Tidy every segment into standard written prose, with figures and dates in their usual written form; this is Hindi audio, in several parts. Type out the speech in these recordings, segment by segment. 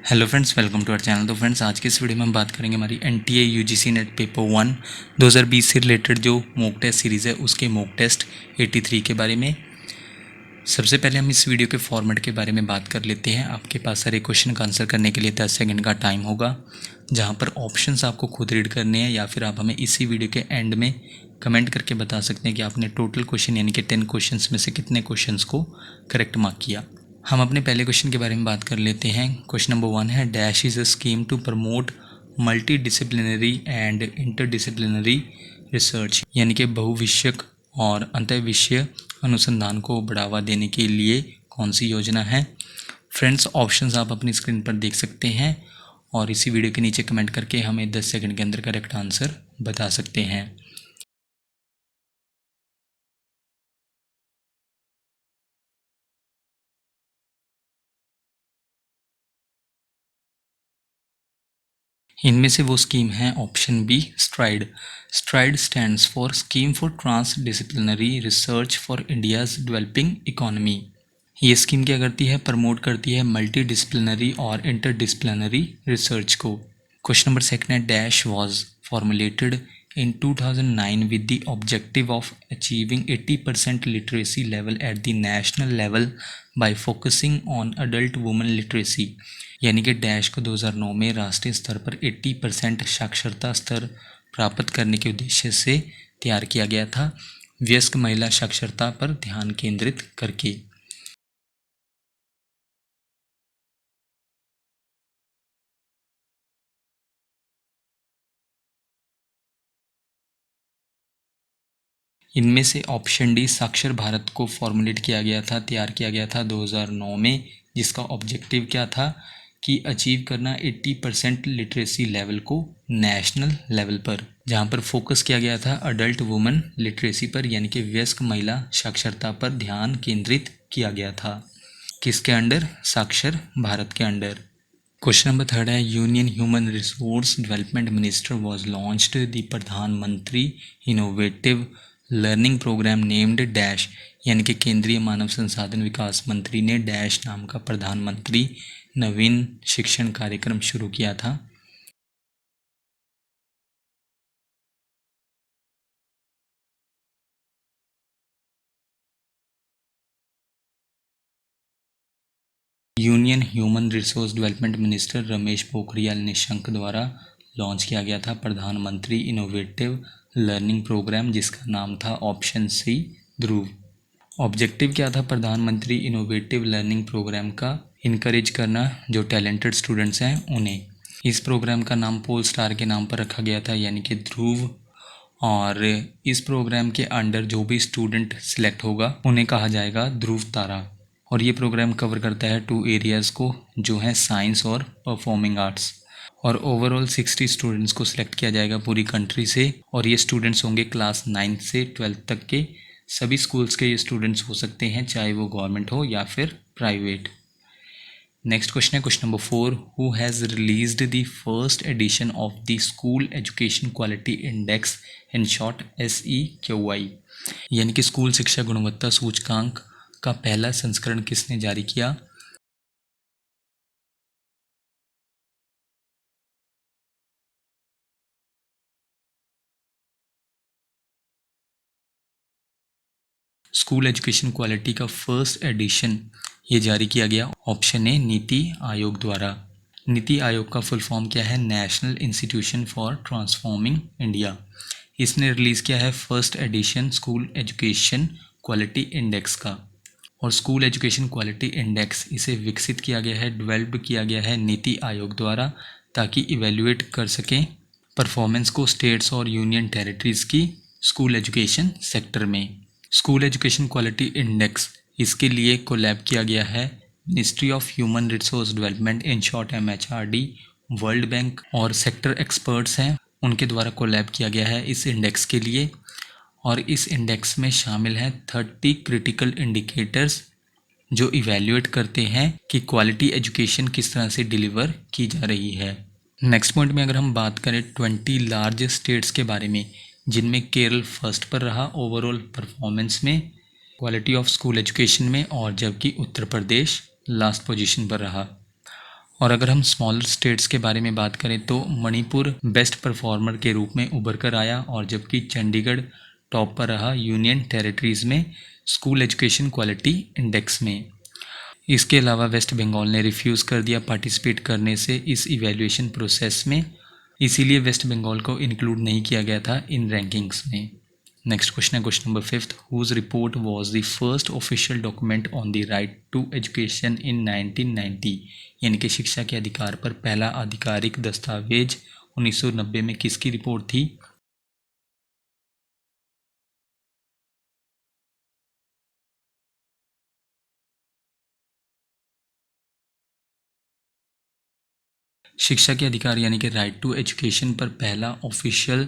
Hello friends, welcome to our channel. तो फ्रेंड्स, आज की इस वीडियो में हम बात करेंगे हमारी एनटीए यूजीसी नेट पेपर 1 2020 से रिलेटेड जो मॉक टेस्ट सीरीज़ है उसके मॉक टेस्ट 83 के बारे में। सबसे पहले हम इस वीडियो के फॉर्मेट के बारे में बात कर लेते हैं। आपके पास सारे क्वेश्चन का आंसर करने के लिए 10 सेकंड का टाइम होगा, जहां पर ऑप्शंस आपको खुद रीड करने हैं या फिर आप हमें इसी वीडियो के एंड में कमेंट करके बता सकते हैं कि आपने टोटल क्वेश्चन यानी कि 10 क्वेश्चन में से कितने क्वेश्चन को करेक्ट मार्क किया। हम अपने पहले क्वेश्चन के बारे में बात कर लेते हैं। क्वेश्चन नंबर 1 है, dash is a scheme to promote multi disciplinary and interdisciplinary research, यानी कि बहुविषयक और अंतःविषय अनुसंधान को बढ़ावा देने के लिए कौन सी योजना है। फ्रेंड्स, ऑप्शंस आप अपनी स्क्रीन पर देख सकते हैं और इसी वीडियो के नीचे कमेंट करके हमें 10 सेकंड के अंदर करेक्ट आंसर बता सकते हैं। इनमें से वो स्कीम है option B, STRIDE. STRIDE stands for scheme for trans disciplinary research for India's developing economy. ये स्कीम क्या करती है? प्रमोट करती है मल्टी डिसिप्लिनरी और इंटरडिसिप्लिनरी रिसर्च को। क्वेश्चन नंबर सेकंड है, dash was formulated in 2009 with the objective of achieving 80% literacy level at the national level by focusing on adult women literacy। यानी कि डैश को 2009 में राष्ट्रीय स्तर पर 80% साक्षरता स्तर प्राप्त करने के उद्देश्य से तैयार किया गया था, वयस्क महिला साक्षरता पर ध्यान केंद्रित करके। इनमें से ऑप्शन डी, साक्षर भारत को फॉर्मुलेट किया गया था, तैयार किया गया था 2009 में, जिसका ऑब्जेक्टिव क्या था कि अचीव करना 80% लिटरेसी लेवल को नेशनल लेवल पर, जहां पर फोकस किया गया था अडल्ट वुमेन लिटरेसी पर, यानी कि वयस्क महिला साक्षरता पर ध्यान केंद्रित किया गया था। किसके अंडर? साक्षर भारत के अंडर। क्वेश्चन नंबर थर्ड है, union human resource development minister was launched the Pradhanmantri innovative learning program named dash, यानी कि केंद्रीय मानव संसाधन विकास मंत्री ने डैश नाम का प्रधानमंत्री नवीन शिक्षण कार्यक्रम शुरू किया था। Union human resource development minister Ramesh Pokhriyal Nishank द्वारा लॉन्च किया गया था प्रधानमंत्री इनोवेटिव लर्निंग प्रोग्राम, जिसका नाम था ऑप्शन सी, ध्रुव। ऑब्जेक्टिव क्या था प्रधानमंत्री इनोवेटिव लर्निंग प्रोग्राम का? इनकरेज करना जो टैलेंटेड स्टूडेंट्स हैं उन्हें। इस प्रोग्राम का नाम पोल स्टार के नाम पर रखा गया था, यानी कि ध्रुव। और इस प्रोग्राम के अंडर जो भी स्टूडेंट सिलेक्ट होगा उन्हें कहा जाएगा ध्रुव तारा। और ये प्रोग्राम कवर करता है 2 एरियाज़ को, जो हैं साइंस और परफॉर्मिंग आर्ट्स। और ओवरऑल 60 स्टूडेंट्स को सिलेक्ट किया जाएगा पूरी कंट्री से, और ये स्टूडेंट्स होंगे क्लास 9 से 12 तक के। सभी स्कूल्स के ये स्टूडेंट्स हो सकते हैं, चाहे वो गवर्नमेंट हो या फिर प्राइवेट। नेक्स्ट क्वेश्चन है question number 4, who has released the first edition of the school education quality index, in short SEQI, यानी कि स्कूल शिक्षा गुणवत्ता सूचकांक का पहला संस्करण किसने जारी किया? स्कूल एजुकेशन क्वालिटी का फर्स्ट एडिशन ये जारी किया गया, ऑप्शन ए, नीति आयोग द्वारा। नीति आयोग का फुल फॉर्म क्या है? National institution for transforming India. इसने रिलीज़ किया है first edition school education quality index का। और स्कूल एजुकेशन क्वालिटी इंडेक्स इसे विकसित किया गया है, डेवलप्ड किया गया है नीति आयोग द्वारा, ताकि इवेल्युएट कर सकें परफॉर्मेंस को स्टेट्स और यूनियन टेरिटरीज़ की स्कूल एजुकेशन सेक्टर में। स्कूल एजुकेशन क्वालिटी इंडेक्स, इसके लिए कोलैब किया गया है ministry of human resource development, in short MHRD, world bank और सेक्टर एक्सपर्ट्स हैं उनके द्वारा कोलैब किया गया है इस इंडेक्स के लिए। और इस इंडेक्स में शामिल हैं 30 क्रिटिकल इंडिकेटर्स जो इवैल्यूएट करते हैं कि क्वालिटी एजुकेशन किस तरह से डिलीवर की जा रही है। नेक्स्ट पॉइंट में अगर हम बात करें 20 लार्ज स्टेट्स के बारे में, जिनमें केरल फर्स्ट पर रहा ओवरऑल परफॉर्मेंस में क्वालिटी ऑफ स्कूल एजुकेशन में, और जबकि उत्तर प्रदेश लास्ट पोजीशन पर रहा। और अगर हम स्मॉलर स्टेट्स के बारे में बात करें तो मणिपुर बेस्ट परफॉर्मर के रूप में उभर कर आया, और जबकि चंडीगढ़ टॉप पर रहा यूनियन टेरिटरीज में स्कूल एजुकेशन क्वालिटी इंडेक्स में। इसके अलावा वेस्ट बंगाल ने रिफ्यूज़ कर दिया पार्टिसिपेट करने से इस इवैल्यूएशन प्रोसेस में, इसीलिए वेस्ट बंगाल को इंक्लूड नहीं किया गया था इन रैंकिंग्स में। नेक्स्ट क्वेश्चन है question number 5, whose report was the first official document on the right to education in 1990, यानी कि शिक्षा के अधिकार पर पहला आधिकारिक दस्तावेज 1990 में किसकी रिपोर्ट थी? शिक्षा के अधिकार यानी कि राइट टू एजुकेशन पर पहला ऑफिशियल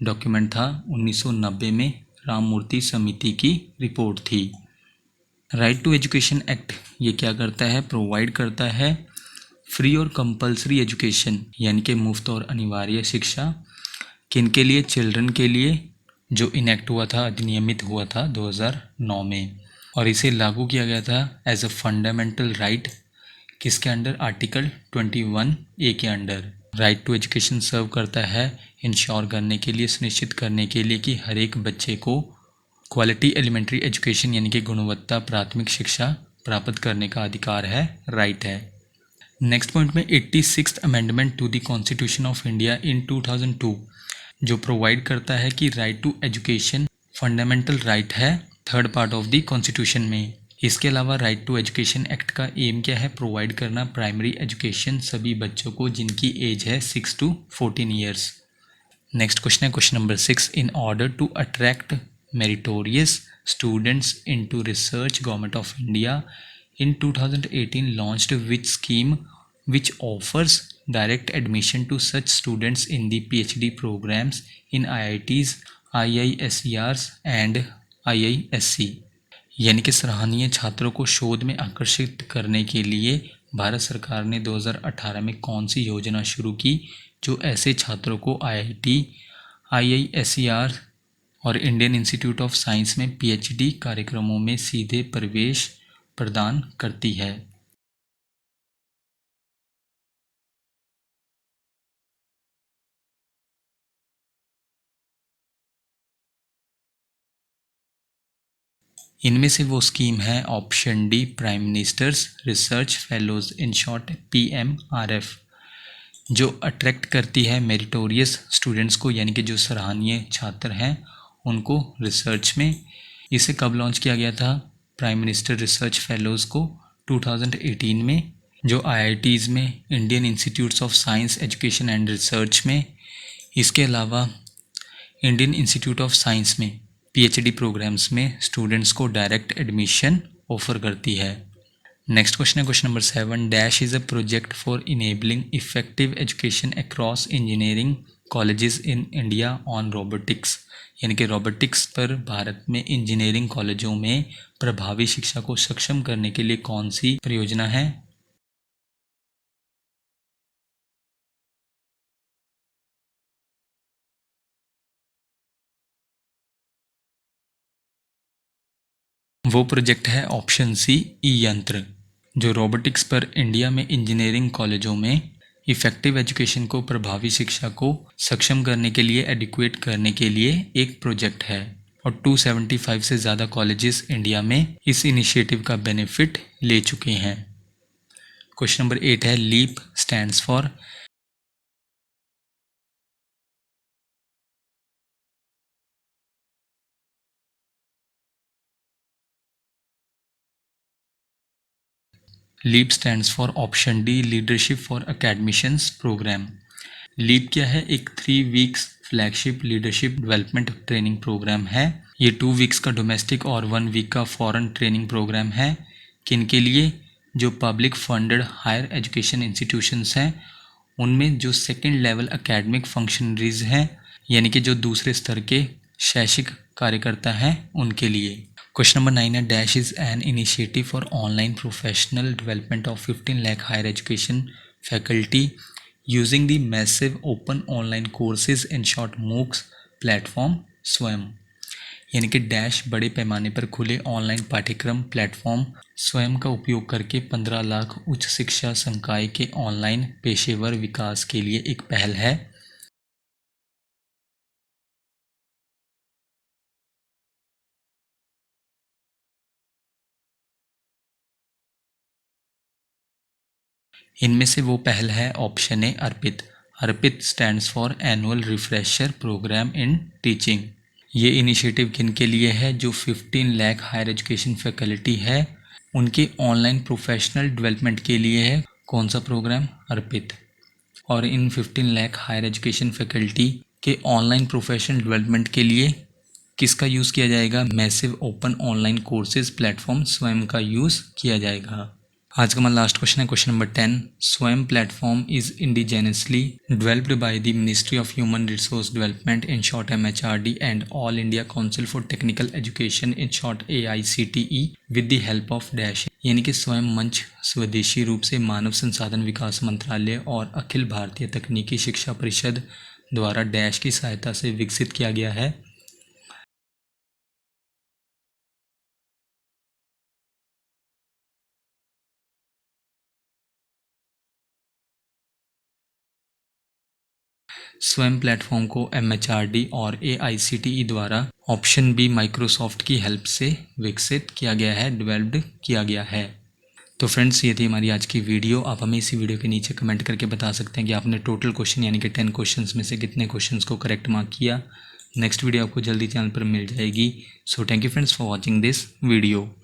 डॉक्यूमेंट था 1990 में, राममूर्ति समिति की रिपोर्ट थी। राइट टू एजुकेशन एक्ट ये क्या करता है? प्रोवाइड करता है फ्री और कंपलसरी एजुकेशन यानी कि मुफ्त और अनिवार्य शिक्षा किन के लिए? चिल्ड्रन के लिए, जो इनेक्ट हुआ था, अधिनियमित हुआ था 2009 में, और इसे लागू किया गया था एज अ फंडामेंटल राइट। किसके अंडर? आर्टिकल 21A के अंडर। राइट टू एजुकेशन सर्व करता है इंश्योर करने के लिए, सुनिश्चित करने के लिए कि हर एक बच्चे को क्वालिटी एलिमेंट्री एजुकेशन यानी कि गुणवत्ता प्राथमिक शिक्षा प्राप्त करने का अधिकार है, राइट है। नेक्स्ट पॉइंट में 86th amendment to the constitution of India in 2002 जो प्रोवाइड करता है कि right to education fundamental right है third part of the constitution में। इसके अलावा राइट टू एजुकेशन एक्ट का एम क्या है? प्रोवाइड करना प्राइमरी एजुकेशन सभी बच्चों को जिनकी एज है 6 to 14 ईयर्स। नेक्स्ट क्वेश्चन है question number 6, in order to attract meritorious students into research government of India in 2018 launched which scheme which offers direct admission to such students in the PhD programs in IITs, IISERs and IISc। यानी कि सराहनीय छात्रों को शोध में आकर्षित करने के लिए भारत सरकार ने 2018 में कौन सी योजना शुरू की जो ऐसे छात्रों को IIT, IISER और इंडियन इंस्टीट्यूट ऑफ साइंस में PhD कार्यक्रमों में सीधे प्रवेश प्रदान करती है? इनमें से वो स्कीम है option D, prime ministers research fellows, in short PMRF, जो अट्रैक्ट करती है मेरिटोरियस स्टूडेंट्स को यानी कि जो सराहनीय छात्र हैं उनको रिसर्च में। इसे कब लॉन्च किया गया था? प्राइम मिनिस्टर रिसर्च फेलोज़ को 2018 में, जो IITs में, Indian institutes of science education and research में, इसके अलावा इंडियन इंस्टीट्यूट ऑफ साइंस में PhD प्रोग्राम्स में स्टूडेंट्स को डायरेक्ट एडमिशन ऑफर करती है। नेक्स्ट क्वेश्चन है question number 7, dash is a project for enabling effective education across engineering colleges in India on robotics, यानी कि रोबोटिक्स पर भारत में इंजीनियरिंग कॉलेजों में प्रभावी शिक्षा को सक्षम करने के लिए कौन सी परियोजना है? वो प्रोजेक्ट है ऑप्शन सी, ई यंत्र, जो रोबोटिक्स पर इंडिया में इंजीनियरिंग कॉलेजों में इफेक्टिव एजुकेशन को, प्रभावी शिक्षा को सक्षम करने के लिए, एडिक्वेट करने के लिए एक प्रोजेक्ट है, और 275 से ज़्यादा कॉलेजेस इंडिया में इस इनिशिएटिव का बेनिफिट ले चुके हैं। क्वेश्चन नंबर 8 है, LEAP stands for? LEAP stands for option D, leadership for academicians program. LEAP क्या है? एक 3 weeks flagship leadership development training program है। ये 2 वीक्स का डोमेस्टिक और 1 वीक का फॉरेन ट्रेनिंग प्रोग्राम है। किन के लिए? जो public funded higher education institutions हैं उनमें जो सेकेंड लेवल एकेडमिक फंक्शनरीज हैं, यानी कि जो दूसरे स्तर के शैक्षिक कार्यकर्ता हैं उनके लिए। क्वेश्चन नंबर 9 है, dash is an initiative for online professional development of 15 lakh higher education faculty using the massive open online courses, in short MOOCs platform Swayam. यानी कि डैश बड़े पैमाने पर खुले ऑनलाइन पाठ्यक्रम प्लेटफॉर्म स्वयं का उपयोग करके 15 लाख उच्च शिक्षा संकाय के ऑनलाइन पेशेवर विकास के लिए एक पहल है। इनमें से वो पहल है option A Arpit. Arpit stands for annual refresher programme in teaching. ये इनिशिएटिव किन के लिए है? जो 15 लाख हायर एजुकेशन फैकल्टी है उनके ऑनलाइन प्रोफेशनल डेवलपमेंट के लिए है। कौन सा प्रोग्राम? अर्पित। और इन 15 लाख हायर एजुकेशन फैकल्टी के ऑनलाइन प्रोफेशनल डेवलपमेंट के लिए किसका यूज़ किया जाएगा? Massive open online courses platform Swayam का यूज़ किया जाएगा। आज का हमारा लास्ट क्वेश्चन है question number 10। Swayam platform is indigenously developed by the ministry of human resource development in short MHRD and all India council for technical education in short AICTE with the help of dash. यानी कि स्वयं मंच स्वदेशी रूप से मानव संसाधन विकास मंत्रालय और अखिल भारतीय तकनीकी शिक्षा परिषद द्वारा डैश की सहायता से विकसित किया गया है। स्वयं प्लेटफॉर्म को MHRD और AICTE द्वारा ऑप्शन बी माइक्रोसॉफ्ट की हेल्प से विकसित किया गया है, डेवलप्ड किया गया है। तो फ्रेंड्स, ये थी हमारी आज की वीडियो। आप हमें इसी वीडियो के नीचे कमेंट करके बता सकते हैं कि आपने टोटल क्वेश्चन यानी कि 10 क्वेश्चंस में से कितने क्वेश्चंस को करेक्ट मार्क किया। नेक्स्ट वीडियो आपको जल्दी चैनल पर मिल जाएगी। So thank you friends for watching this video.